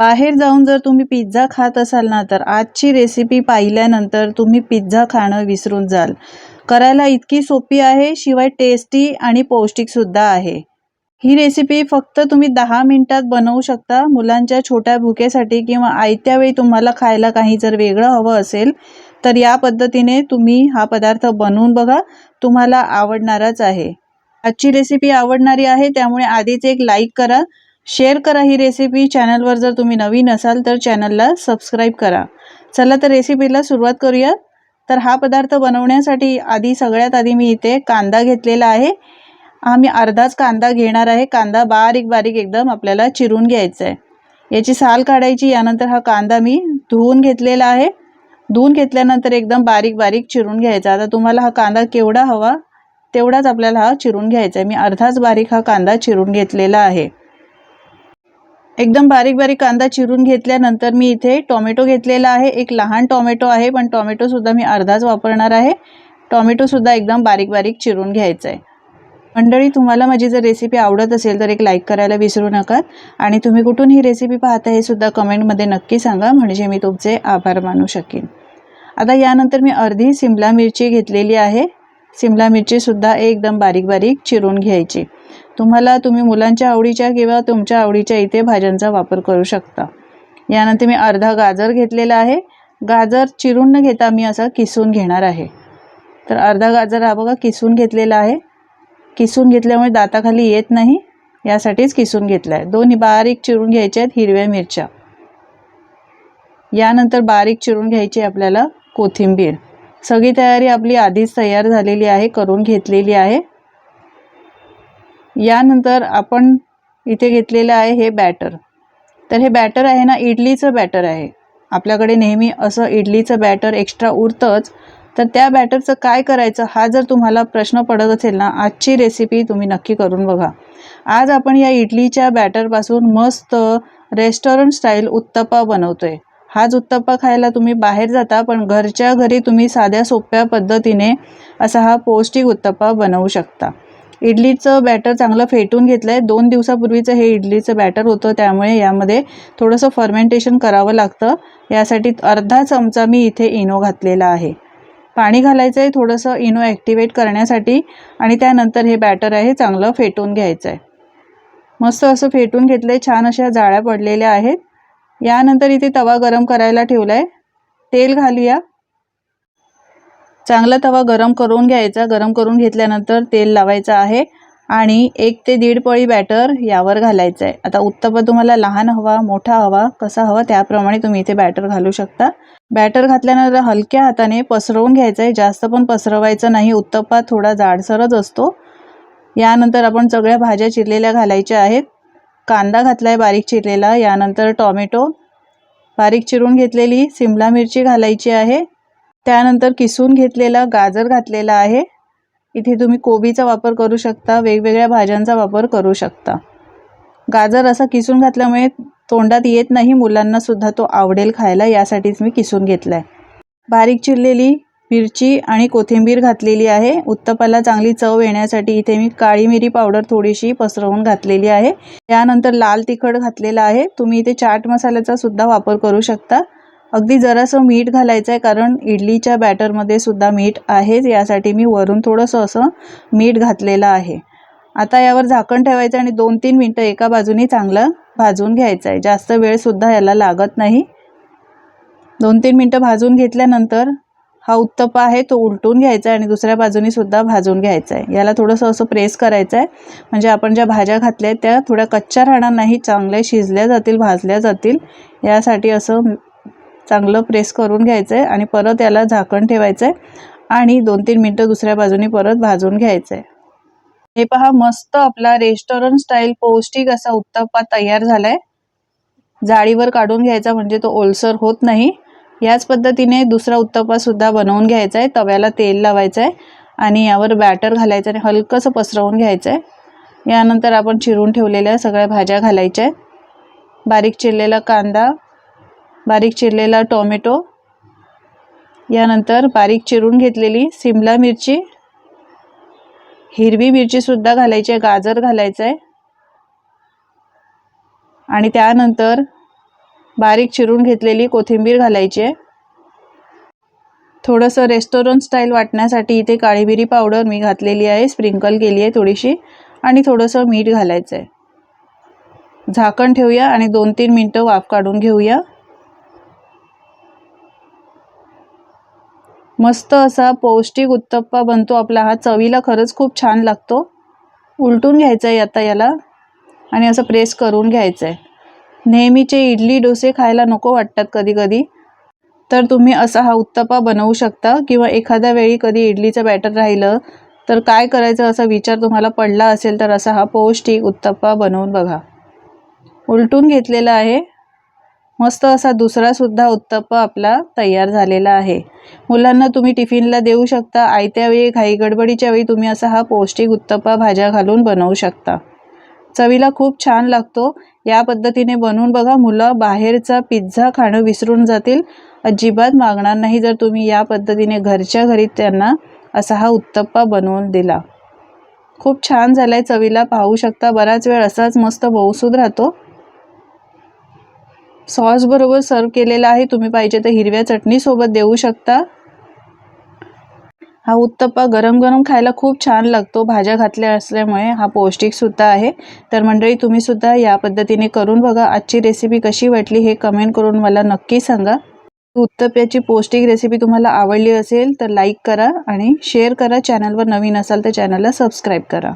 बाहेर जाऊन जर तुम्ही पिझ्झा खात असाल ना, तर आजची रेसिपी पाहिल्यानंतर तुम्ही पिझ्झा खाणं विसरून जाल. करायला इतकी सोपी आहे, शिवाय टेस्टी आणि पौष्टिकसुद्धा आहे. ही रेसिपी फक्त तुम्ही 10 मिनिटात बनवू शकता. मुलांच्या छोट्या भुकेसाठी किंवा आयत्या वेळी तुम्हाला खायला काही जर वेगळं हवं असेल, तर या पद्धतीने तुम्ही हा पदार्थ बनवून बघा. तुम्हाला आवडणारच आहे. आजची रेसिपी आवडणारी आहे, त्यामुळे आधीच एक लाईक करा, शेअर करा ही रेसिपी. चॅनलवर जर तुम्ही नवीन असाल तर चॅनलला सबस्क्राईब करा. चला तर रेसिपीला सुरुवात करूया. तर हा पदार्थ बनवण्यासाठी सगळ्यात आधी मी इथे कांदा घेतलेला आहे. मी अर्धाच कांदा घेणार आहे. कांदा बारीक बारीक एकदम आपल्याला चिरून घ्यायचा आहे. याची साल काढायची. यानंतर हा कांदा मी धुवून घेतलेला आहे. धुवून घेतल्यानंतर एकदम बारीक बारीक चिरून घ्यायचा. आता तुम्हाला हा कांदा केवढा हवा तेवढाच आपल्याला हा चिरून घ्यायचा आहे. मी अर्धाच बारीक हा कांदा चिरून घेतलेला आहे. एकदम बारीक बारीक कांदा चिरून घेतल्यानंतर मी इथे टोमॅटो घेतलेला आहे. एक लहान टोमॅटो आहे, पण टोमॅटोसुद्धा मी अर्धाच वापरणार आहे. टोमॅटोसुद्धा एकदम बारीक बारीक चिरून घ्यायचा आहे. मंडळी, तुम्हाला माझी जर रेसिपी आवडत असेल तर एक लाईक करायला विसरू नका. आणि तुम्ही कुठून ही रेसिपी पाहता हे सुद्धा कमेंटमध्ये नक्की सांगा, म्हणजे मी तुमचे आभार मानू शकेन. आता यानंतर मी अर्धी सिमला मिरची घेतलेली आहे. सिमला मिरचीसुद्धा एकदम बारीक बारीक चिरून घ्यायची. तुम्ही मुलांच्या आवडीच्या किंवा तुमच्या आवडीच्या इथे भाज्यांचा वापर करू शकता. यानंतर मी अर्धा गाजर घेतलेला आहे. गाजर चिरून न घेता मी असं किसून घेणार आहे. तर अर्धा गाजर हा बघा किसून घेतलेला आहे. किसून घेतल्यामुळे दाताखाली येत नाही, यासाठीच किसून घेतला आहे. दोन्ही बारीक चिरून घ्यायच्या आहेत हिरव्या मिरच्या. यानंतर बारीक चिरून घ्यायची आपल्याला कोथिंबीर. सगळी तयारी आपली आधीच तयार झालेली आहे, करून घेतलेली आहे. यानंतर आपण इथे घेतलेलं आहे हे बॅटर. तर हे बॅटर आहे ना, इडलीचं बॅटर आहे. आपल्याकडे नेहमी असं इडलीचं बॅटर एक्स्ट्रा उरतंच. तर त्या बॅटरचं काय करायचं हा जर तुम्हाला प्रश्न पडत असेल ना, आजची रेसिपी तुम्ही नक्की करून बघा. आज आपण या इडलीच्या बॅटरपासून मस्त रेस्टॉरंट स्टाईल उत्तप्पा बनवतोय. हाच उत्तप्पा खायला तुम्ही बाहेर जाता, पण घरच्या घरी तुम्ही साध्या सोप्या पद्धतीने असा हा पौष्टिक उत्तप्पा बनवू शकता. इडलीचं बॅटर चांगलं फेटून घेतलं आहे. 2 दिवसापूर्वीचं हे इडलीचं बॅटर होतं, त्यामुळे यामध्ये थोडंसं फर्मेंटेशन करावं लागतं. यासाठी अर्धा चमचा मी इथे इनो घातलेला आहे. पाणी घालायचं आहे थोडंसं इनो ॲक्टिवेट करण्यासाठी, आणि त्यानंतर हे बॅटर आहे चांगलं फेटून घ्यायचं आहे. मस्त असं फेटून घेतलं आहे. छान अशा जाळ्या पडलेल्या आहेत. यानंतर इथे तवा गरम करायला ठेवला आहे. तेल घालूया. चांगला तवा गरम करून घ्यायचा. गरम करून घेतल्यानंतर तेल लावायचं आहे आणि 1 ते 1.5 पळी बॅटर यावर घालायचं आहे. आता उत्तप्पा तुम्हाला लहान हवा, मोठा हवा, कसा हवा त्याप्रमाणे तुम्ही इथे बॅटर घालू शकता. बॅटर घातल्यानंतर हलक्या हाताने पसरवून घ्यायचं आहे. जास्त पण पसरवायचं नाही, उत्तप्पा थोडा जाडसरच असतो. यानंतर आपण सगळ्या भाज्या चिरलेल्या घालायच्या आहेत. कांदा घातला आहे बारीक चिरलेला. यानंतर टोमॅटो, बारीक चिरून घेतलेली सिमला मिरची घालायची आहे. त्यानंतर किसून घेतलेला गाजर घातलेला आहे. इथे तुम्ही कोबीचा वापर करू शकता, वेगवेगळ्या भाज्यांचा वापर करू शकता. गाजर असा किसून घातल्यामुळे तोंडात येत नाही, मुलांना सुद्धा तो आवडेल खायला, यासाठीच मी किसून घेतला आहे. बारीक चिरलेली मिरची आणि कोथिंबीर घातलेली आहे. उत्तप्पाला चांगली चव येण्यासाठी इथे मी काळी मिरी पावडर थोडीशी पसरवून घातलेली आहे. त्यानंतर लाल तिखट घातलेला आहे. तुम्ही इथे चाट मसाल्याचा सुद्धा वापर करू शकता. अगदी जरासं मीठ घालायचं आहे, कारण इडलीच्या बॅटरमध्ये सुद्धा मीठ आहेच, यासाठी मी वरून थोडंसं असं मीठ घातलेलं आहे. आता यावर झाकण ठेवायचं आणि 2-3 मिनटं एका बाजूनी चांगलं भाजून घ्यायचं आहे. जास्त वेळसुद्धा याला लागत नाही. 2-3 मिनटं भाजून घेतल्यानंतर हा उत्तप्पा आहे तो उलटून घ्यायचा आणि दुसऱ्या बाजूनी सुद्धा भाजून घ्यायचा आहे. याला थोडंसं असं प्रेस करायचं आहे, म्हणजे आपण ज्या भाज्या घातल्या त्या थोड्या कच्च्या राहणार नाही, चांगल्या शिजल्या जातील, भाजल्या जातील. यासाठी असं चांगलं प्रेस करून घ्यायचं आहे आणि परत याला झाकण ठेवायचं आहे आणि 2-3 मिनटं दुसऱ्या बाजूनी परत भाजून घ्यायचं आहे. हे पहा, मस्त आपला रेस्टॉरंट स्टाईल पौष्टिक असा उत्तप्पा तयार झाला आहे. जाळीवर काढून घ्यायचा, म्हणजे तो ओलसर होत नाही. याच पद्धतीने दुसरा उत्तप्पासुद्धा बनवून घ्यायचा आहे. तव्याला तेल लावायचं आहे आणि यावर बॅटर घालायचं आणि हलकंसं पसरवून घ्यायचं आहे. यानंतर आपण चिरून ठेवलेल्या सगळ्या भाज्या घालायच्या आहेत. बारीक चिरलेला कांदा, बारीक चिरलेला टोमॅटो, यानंतर बारीक चिरून घेतलेली सिमला मिरची, हिरवी मिरचीसुद्धा घालायची आहे, गाजर घालायचं आहे आणि त्यानंतर बारीक चिरून घेतलेली कोथिंबीर घालायची आहे। थोडंसं रेस्टॉरंट स्टाईल वाटण्यासाठी इथे काळी मिरी पावडर मी घातलेली आहे, स्प्रिंकल केली आहे थोडीशी, आणि थोडंसं मीठ घालायचं आहे। झाकण ठेवूया आणि 2-3 मिनिटं वाफ काढून घेऊया। मस्त असा पौष्टिक उत्तप्पा बनतो आपला हा। चवीला खरंच खूप छान लागतो। उलटून घ्यायचं आहे आता याला आणि असं प्रेस करून घ्यायचं आहे। नेहमीचे इडली डोसे खायला नको वाटतात कधी कधी, तर तुम्ही असा हा उत्तप्पा बनवू शकता। किंवा एखाद्या वेळी कधी इडलीचं बॅटर राहिलं तर काय करायचं असा विचार तुम्हाला पडला असेल तर असा हा पौष्टिक उत्तप्पा बनवून बघा। उलटून घेतलेला आहे। मस्त असा दुसरा सुद्धा उत्तप्पा आपला तयार झालेला आहे। मुलांना तुम्ही टिफिनला देऊ शकता। आयत्या वेळी घाई गडबडीच्या वेळी तुम्ही असा हा पौष्टिक उत्तप्पा भाज्या घालून बनवू शकता। चवीला खूप छान लागतो। या पद्धतीने बनवून बघा। मुलं बाहेरचा पिझ्झा खाणं विसरून जातील, अजिबात मागणार नाही जर तुम्ही या पद्धतीने घरच्या घरी त्यांना असा हा उत्तप्पा बनवून दिला। खूप छान झालाय चवीला, पाहू शकता। बराच वेळ असाच मस्त मऊसूद राहतो। सॉस बरोबर सर्व केलेला आहे। तुम्ही पाहिजे तर हिरव्या चटणी सोबत देऊ शकता। हा उत्तप्पा गरम गरम खायला खूप छान लागतो। भाज्या घातल्या असल्यामुळे हा पौष्टिक सुद्धा आहे। तर मंडळी तुम्ही सुद्धा या पद्धतीने करून बघा। आजची रेसिपी कशी वाटली हे कमेंट करून मला नक्की सांगा। उत्तप्प्याची पौष्टिक रेसिपी तुम्हाला आवडली असेल तर लाईक करा आणि शेअर करा। चॅनलवर नवीन असाल तर चॅनलला सबस्क्राईब करा।